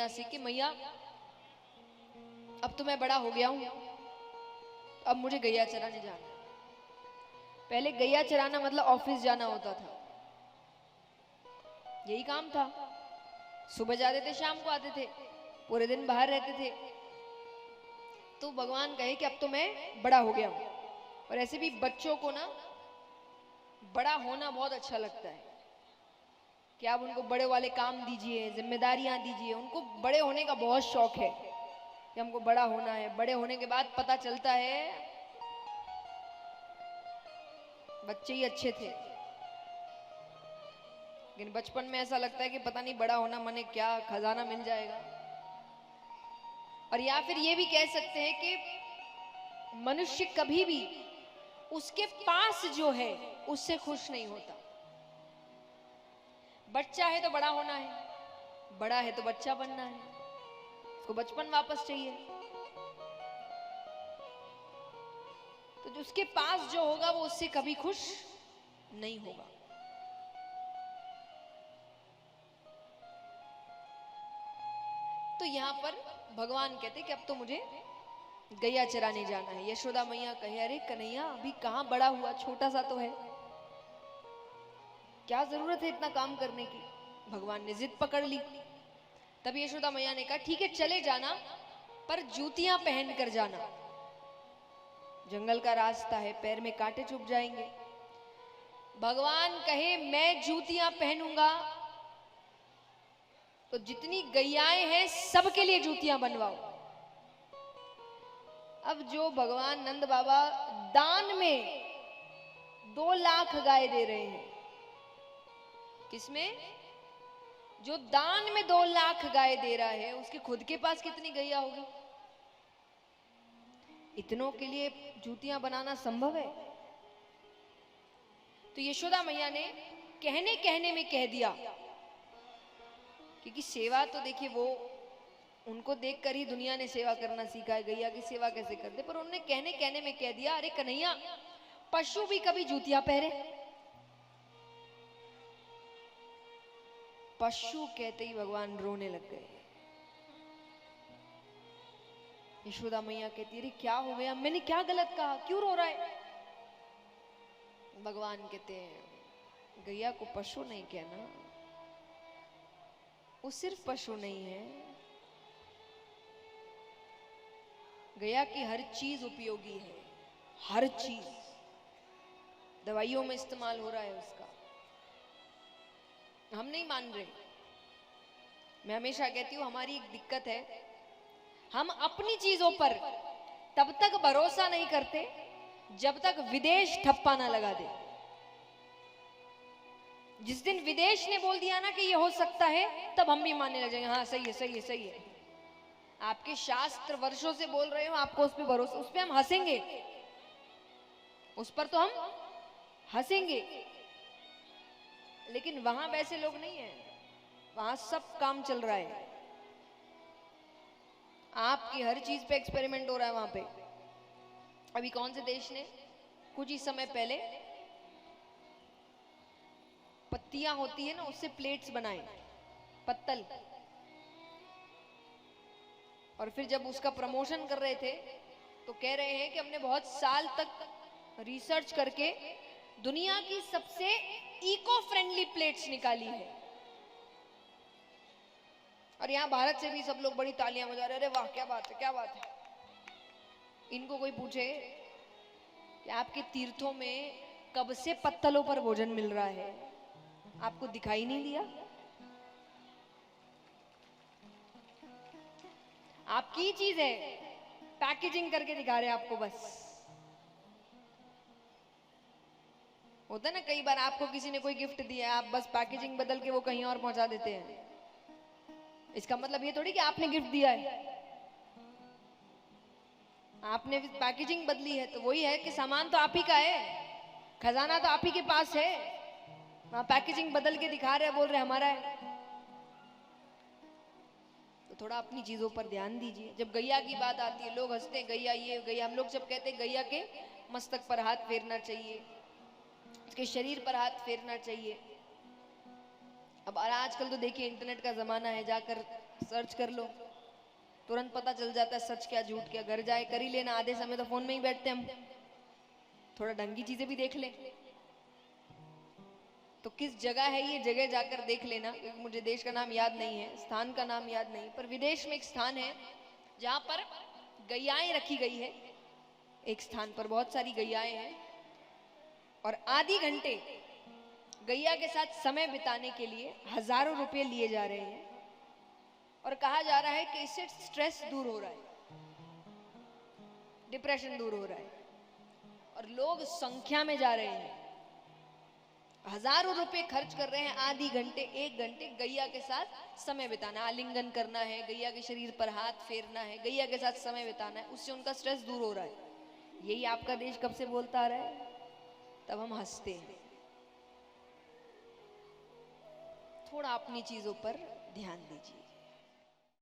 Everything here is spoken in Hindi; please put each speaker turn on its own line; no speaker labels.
मैया से कि मैया अब तो मैं बड़ा हो गया हूं, अब मुझे गैया चराने जाना। पहले गैया चराना मतलब ऑफिस जाना होता था, यही काम था। सुबह जाते थे, शाम को आते थे, पूरे दिन बाहर रहते थे। तो भगवान कहे कि अब तो मैं बड़ा हो गया हूं। और ऐसे भी बच्चों को ना बड़ा होना बहुत अच्छा लगता है कि आप उनको बड़े वाले काम दीजिए, जिम्मेदारियां दीजिए। उनको बड़े होने का बहुत शौक है कि हमको बड़ा होना है। बड़े होने के बाद पता चलता है बच्चे ही अच्छे थे, लेकिन बचपन में ऐसा लगता है कि पता नहीं बड़ा होना माने क्या, खजाना मिल जाएगा। और या फिर ये भी कह सकते हैं कि मनुष्य कभी भी उसके पास जो है उससे खुश नहीं होता। बच्चा है तो बड़ा होना है, बड़ा है तो बच्चा बनना है, उसको बचपन वापस चाहिए। तो जो उसके पास जो होगा वो उससे कभी खुश नहीं होगा। तो यहां पर भगवान कहते कि अब तो मुझे गैया चराने जाना है। यशोदा मैया कहे अरे कन्हैया अभी कहां बड़ा हुआ, छोटा सा तो है, क्या जरूरत है इतना काम करने की। भगवान ने जिद पकड़ ली। तब यशोदा मैया ने कहा ठीक है चले जाना, पर जूतियां पहन कर जाना, जंगल का रास्ता है, पैर में कांटे चुभ जाएंगे। भगवान कहे मैं जूतियां पहनूंगा तो जितनी गैयाएं हैं सबके लिए जूतियां बनवाओ। अब जो भगवान नंद बाबा दान में 2 लाख गाय दे रहे हैं, किसमें? जो दान में 2 लाख गाय दे रहा है उसके खुद के पास कितनी गैया होगी? इतनों के लिए जूतियां बनाना संभव है? तो यशोदा मैया ने कहने कहने में कह दिया, क्योंकि सेवा तो देखिए वो उनको देखकर ही दुनिया ने सेवा करना सीखा है, गैया की सेवा कैसे करते। पर उन्होंने कहने कहने में कह दिया अरे कन्हैया पशु भी कभी जूतियां पहने। पशु कहते ही भगवान रोने लग गए। यशोदा मैया कहती अरे क्या हो गया, मैंने क्या गलत कहा, क्यों रो रहा है? भगवान कहते हैं गैया को पशु नहीं कहना, वो सिर्फ पशु नहीं है, गैया की हर चीज उपयोगी है, हर चीज। दवाइयों में इस्तेमाल हो रहा है उसका, हम नहीं मान रहे। मैं हमेशा कहती हूँ हमारी एक दिक्कत है, हम अपनी चीजों पर तब तक भरोसा नहीं करते जब तक विदेश ठप्पा ना लगा दे। जिस दिन विदेश ने बोल दिया ना कि ये हो सकता है, तब हम भी मानने लग जाएंगे हाँ सही है सही है सही है। आपके शास्त्र वर्षों से बोल रहे हो, आपको उस पर भरोसा, उस पर हम हंसेंगे, उस पर तो हम हंसेंगे, लेकिन वहां वैसे लोग नहीं है, वहां सब काम चल रहा है। आपकी हर चीज पे एक्सपेरिमेंट हो रहा है वहां पे। अभी कौन से देश ने कुछ ही समय पहले पत्तियां होती है ना उससे प्लेट्स बनाए, पत्तल, और फिर जब उसका प्रमोशन कर रहे थे तो कह रहे हैं कि हमने बहुत साल तक रिसर्च करके दुनिया की सबसे इको फ्रेंडली प्लेट्स निकाली है। और यहां भारत से भी सब लोग बड़ी तालियां बजा रहे, अरे वाह क्या बात है क्या बात है। इनको कोई पूछे कि आपके तीर्थों में कब से पत्तलों पर भोजन मिल रहा है, आपको दिखाई नहीं दिया? आपकी चीज है, पैकेजिंग करके दिखा रहे आपको बस। होता है ना कई बार आपको किसी ने कोई गिफ्ट दिया है, आप बस पैकेजिंग बदल के वो कहीं और पहुंचा देते हैं। इसका मतलब ये थोड़ी कि आपने गिफ्ट दिया है, आपने पैकेजिंग बदली है। तो वही है कि सामान तो आप ही का है, खजाना तो आप ही के पास है, वहां पैकेजिंग बदल के दिखा रहे हैं, बोल रहे हमारा है। तो थोड़ा अपनी चीजों पर ध्यान दीजिए। जब गैया की बात आती है लोग हंसते हैं, गैया ये गैया, हम लोग जब कहते हैं गैया के मस्तक पर हाथ फेरना चाहिए, उसके शरीर पर हाथ फेरना चाहिए। अब आजकल तो देखिए इंटरनेट का जमाना है, जाकर सर्च कर लो, तुरंत पता चल जाता है सच क्या झूठ क्या। घर जाए कर ही लेना, आधे समय तो फोन में ही बैठते हम, थोड़ा ढंग की चीजें भी देख ले। तो किस जगह है ये जगह जाकर देख लेना, क्योंकि मुझे देश का नाम याद नहीं है, स्थान का नाम याद नहीं, पर विदेश में एक स्थान है जहां पर गैयाएं रखी गई है। एक स्थान पर बहुत सारी गैयाएं हैं और आधी घंटे गैया के साथ समय बिताने के लिए हजारों रुपए लिए जा रहे हैं और कहा जा रहा है कि इससे स्ट्रेस दूर हो रहा है, डिप्रेशन दूर हो रहा है, और लोग संख्या में जा रहे हैं, हजारों रुपए खर्च कर रहे हैं आधी घंटे 1 घंटे गैया के साथ समय बिताना, आलिंगन करना है, गैया के शरीर पर हाथ फेरना है, गैया के साथ समय बिताना है, उससे उनका स्ट्रेस दूर हो रहा है। यही आपका देश कब से बोलता आ रहा है, तब हम हंसते हैं। थोड़ा अपनी चीजों पर ध्यान दीजिए।